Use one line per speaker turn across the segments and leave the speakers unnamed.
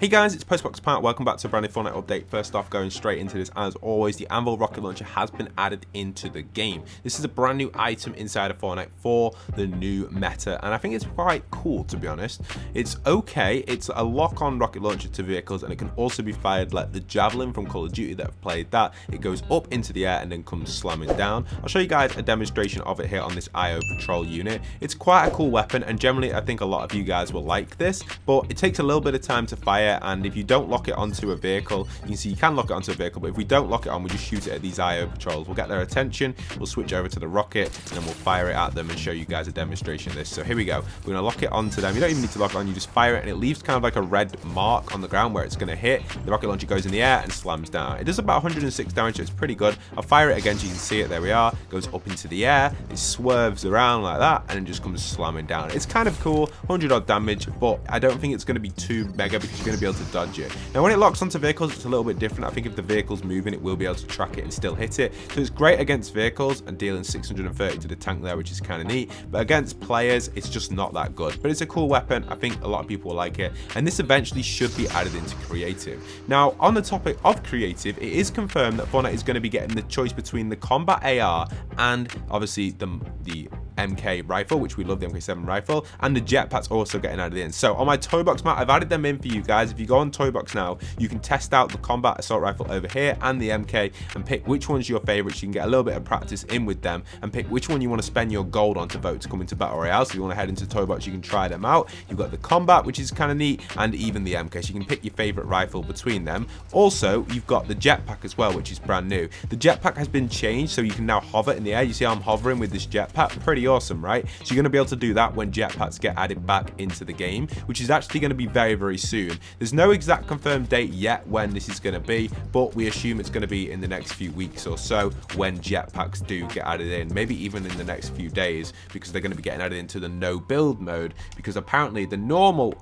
Hey guys, it's Postbox Pat. Welcome back to a brand new Fortnite update. First off, going straight into this, as always, the Anvil rocket launcher has been added into the game. This is a brand new item inside of Fortnite for the new meta, and I think it's quite cool, to be honest. It's okay. It's a lock-on rocket launcher to vehicles, and it can also be fired like the Javelin from Call of Duty that have played that. It goes up into the air and then comes slamming down. I'll show you guys a demonstration of it here on this IO patrol unit. It's quite a cool weapon, and generally I think a lot of you guys will like this, but it takes a little bit of time to fire. And if you don't lock it onto a vehicle, you can see you can lock it onto a vehicle, but if we don't lock it on, we just shoot it at these IO patrols. We'll get their attention, we'll switch over to the rocket, and then we'll fire it at them and show you guys a demonstration of this. So here we go. We're gonna lock it onto them. You don't even need to lock it on, you just fire it, and it leaves kind of like a red mark on the ground where it's gonna hit. The rocket launcher goes in the air and slams down. It does about 106 damage, so it's pretty good. I'll fire it again so you can see it. There we are. It goes up into the air, it swerves around like that, and it just comes slamming down. It's kind of cool, 100 odd damage, but I don't think it's gonna be too mega because you're gonna be able to dodge it. Now when it locks onto vehicles, it's a little bit different. I think if the vehicle's moving, it will be able to track it and still hit it. So it's great against vehicles and dealing 630 to the tank there, which is kind of neat. But against players, it's just not that good. But it's a cool weapon. I think a lot of people will like it. And this eventually should be added into creative. Now on the topic of creative, it is confirmed that Fortnite is going to be getting the choice between the combat AR and obviously the MK rifle, which we love, the MK7 rifle, and the jetpack's also getting added in. So on my toy box map, I've added them in for you guys. If you go on toy box now, you can test out the combat assault rifle over here and the MK and pick which one's your favorites. You can get a little bit of practice in with them and pick which one you want to spend your gold on to vote to come into battle royale. So if you want to head into toy box, you can try them out. You've got the combat, which is kind of neat, and even the MK, so you can pick your favorite rifle between them. Also, you've got the jetpack as well, which is brand new. The jetpack has been changed, so you can now hover in the air. You see I'm hovering with this jetpack. Pretty awesome, right? So you're going to be able to do that when jetpacks get added back into the game, which is actually going to be very, very soon. There's no exact confirmed date yet when this is going to be, but we assume it's going to be in the next few weeks or so when jetpacks do get added in, maybe even in the next few days, because they're going to be getting added into the no build mode, because apparently the normal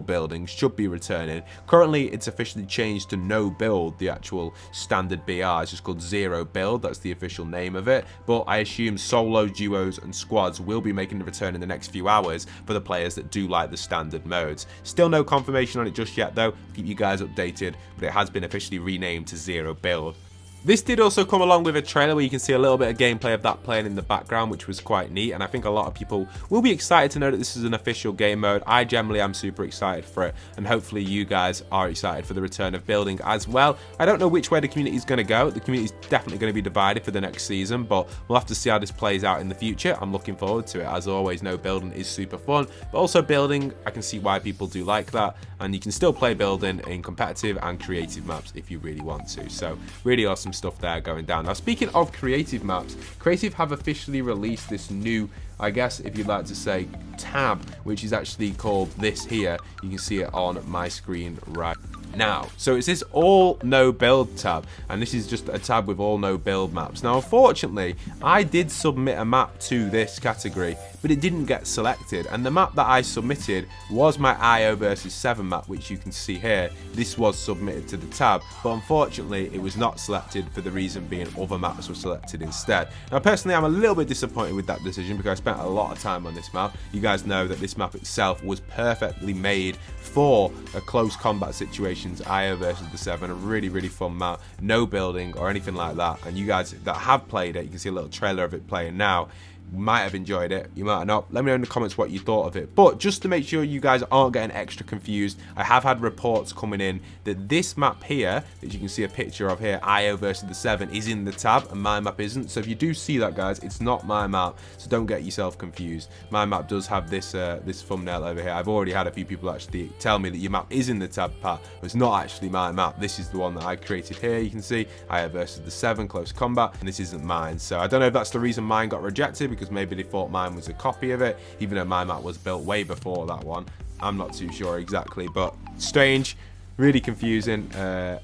buildings should be returning. Currently it's officially changed to no build. The actual standard BR is just called zero build. That's the official name of it, but I assume solo, duos and squads will be making the return in the next few hours for the players that do like the standard modes. Still no confirmation on it just yet though. I'll keep you guys updated, but it has been officially renamed to zero build. This did also come along with a trailer where you can see a little bit of gameplay of that playing in the background, which was quite neat, and I think a lot of people will be excited to know that this is an official game mode. I generally am super excited for it, and hopefully you guys are excited for the return of building as well. I don't know which way the community is going to go. The community is definitely going to be divided for the next season, but we'll have to see how this plays out in the future. I'm looking forward to it. As always, no building is super fun, but also building, I can see why people do like that, and you can still play building in competitive and creative maps if you really want to. So really awesome stuff there going down. Now speaking of creative maps, creative have officially released this new, I guess if you'd like to say, tab, which is actually called this here. You can see it on my screen right now. So it's this all no build tab, and this is just a tab with all no build maps. Now unfortunately I did submit a map to this category, but it didn't get selected, and the map that I submitted was my IO versus 7 map, which you can see here. This was submitted to the tab, but unfortunately it was not selected for the reason being other maps were selected instead. Now personally I'm a little bit disappointed with that decision because I spent a lot of time on this map. You guys know that this map itself was perfectly made for a close combat situations, IO versus the 7, a really, really fun map, no building or anything like that. And you guys that have played it, you can see a little trailer of it playing now. You might have enjoyed it, you might not. Let me know in the comments what you thought of it. But just to make sure you guys aren't getting extra confused, I have had reports coming in that this map here, that you can see a picture of here, IO versus the 7, is in the tab and my map isn't. So if you do see that, guys, it's not my map, so don't get yourself confused. My map does have this this thumbnail over here. I've already had a few people actually tell me that your map is in the tab, Pat, but it's not actually my map. This is the one that I created here. You can see IO versus the 7, close combat, and this isn't mine. So I don't know if that's the reason mine got rejected, because maybe they thought mine was a copy of it, even though my map was built way before that one. I'm not too sure exactly, but strange, really confusing. I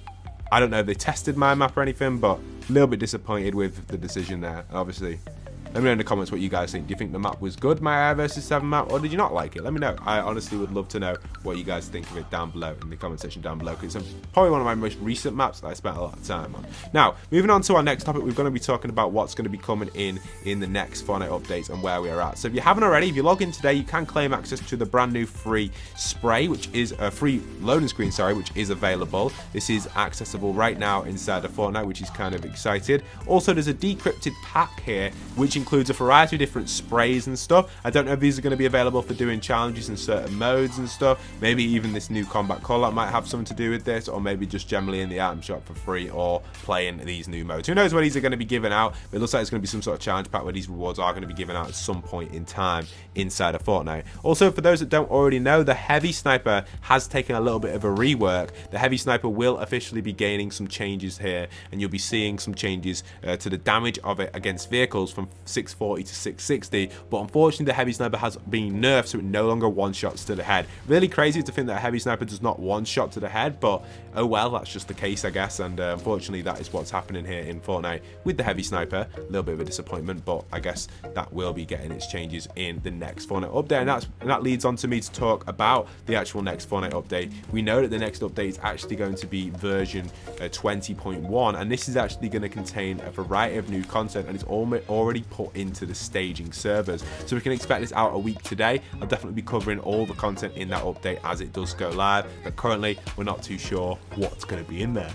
don't know if they tested my map or anything, but a little bit disappointed with the decision there. Obviously Let me know in the comments what you guys think. Do you think the map was good, my AI vs 7 map, or did you not like it? Let me know. I honestly would love to know what you guys think of it down below in the comment section down below, because it's probably one of my most recent maps that I spent a lot of time on. Now, moving on to our next topic, we're going to be talking about what's going to be coming in the next Fortnite updates and where we are at. So if you haven't already, if you log in today, you can claim access to the brand new free spray, which is a free loading screen, which is available. This is accessible right now inside of Fortnite, which is kind of excited. Also, there's a decrypted pack here, which includes a variety of different sprays and stuff. I don't know if these are going to be available for doing challenges in certain modes and stuff. Maybe even this new combat callout might have something to do with this, or maybe just generally in the item shop for free or playing these new modes. Who knows where these are going to be given out, but it looks like it's going to be some sort of challenge pack where these rewards are going to be given out at some point in time inside of Fortnite. Also, for those that don't already know, the heavy sniper has taken a little bit of a rework. The heavy sniper will officially be gaining some changes here, and you'll be seeing some changes to the damage of it against vehicles from 640 to 660, but unfortunately the heavy sniper has been nerfed, so it no longer one-shots to the head. Really crazy to think that a heavy sniper does not one-shot to the head, but oh well, that's just the case, I guess, and unfortunately that is what's happening here in Fortnite with the heavy sniper. A little bit of a disappointment, but I guess that will be getting its changes in the next Fortnite update, and that leads on to me to talk about the actual next Fortnite update. We know that the next update is actually going to be version 20.1, and this is actually going to contain a variety of new content, and it's already put into the staging servers, so we can expect this out a week today. I'll definitely be covering all the content in that update as it does go live, but currently we're not too sure what's going to be in there,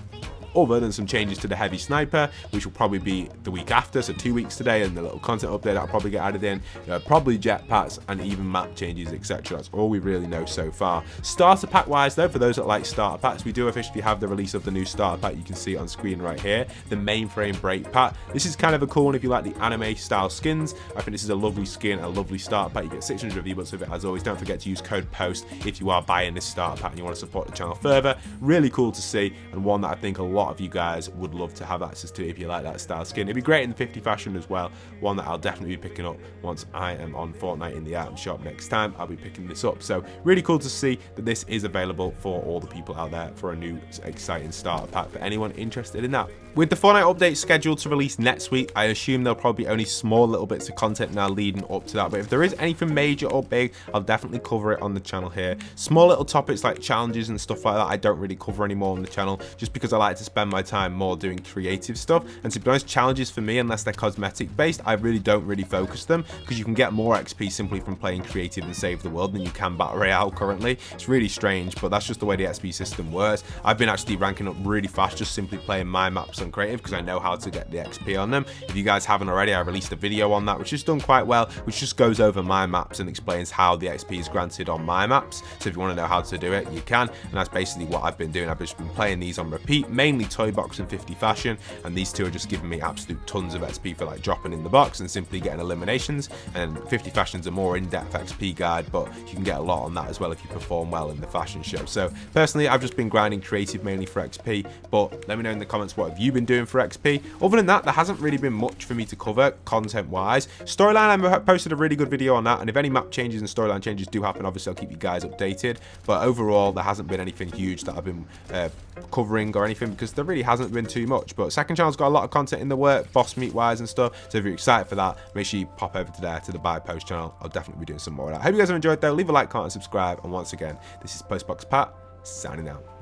other than some changes to the heavy sniper, which will probably be the week after, so 2 weeks today, and the little content update that'll probably get added in, probably jetpacks and even map changes, etc. That's all we really know so far. Starter pack wise though, for those that like starter packs, we do officially have the release of the new starter pack. You can see it on screen right here, the mainframe break pack. This is kind of a cool one if you like the anime style skins. I think this is a lovely skin, a lovely starter pack. You get 600 V-bucks with it. As always, don't forget to use code POST if you are buying this starter pack and you want to support the channel further. Really cool to see, and one that I think a lot of you guys would love to have access to if you like that style skin. It'd be great in the 50 fashion as well, one that I'll definitely be picking up once I am on Fortnite in the item shop next time. I'll be picking this up, so really cool to see that this is available for all the people out there for a new exciting starter pack for anyone interested in that. With the Fortnite update scheduled to release next week, I assume there'll probably be only small little bits of content now leading up to that, but if there is anything major or big, I'll definitely cover it on the channel here. Small little topics like challenges and stuff like that I don't really cover anymore on the channel, just because I like to spend my time more doing creative stuff, and to be honest, challenges for me, unless they're cosmetic based, I really don't focus them, because you can get more XP simply from playing creative and save the world than you can battle royale currently. It's really strange, but that's just the way the XP system works. I've been actually ranking up really fast just simply playing my maps on creative, because I know how to get the XP on them. If you guys haven't already, I released a video on that which is done quite well, which just goes over my maps and explains how the XP is granted on my maps. So if you want to know how to do it, you can, and that's basically what I've been doing. I've just been playing these on repeat, mainly toy box and 50 fashion, and these two are just giving me absolute tons of XP for like dropping in the box and simply getting eliminations, and 50 fashion's a more in-depth XP guide, but you can get a lot on that as well if you perform well in the fashion show. So personally, I've just been grinding creative mainly for XP, but let me know in the comments what have you been doing for XP. Other than that, there hasn't really been much for me to cover content wise. Storyline, I posted a really good video on that, and if any map changes and storyline changes do happen, obviously I'll keep you guys updated, but overall there hasn't been anything huge that I've been covering or anything, because there really hasn't been too much. But second channel's got a lot of content in the work, boss meet wise and stuff, so if you're excited for that, make sure you pop over to there, to the buy post channel. I'll definitely be doing some more of that. Hope you guys have enjoyed though. Leave a like, comment, and subscribe, and once again, this is Postbox Pat signing out.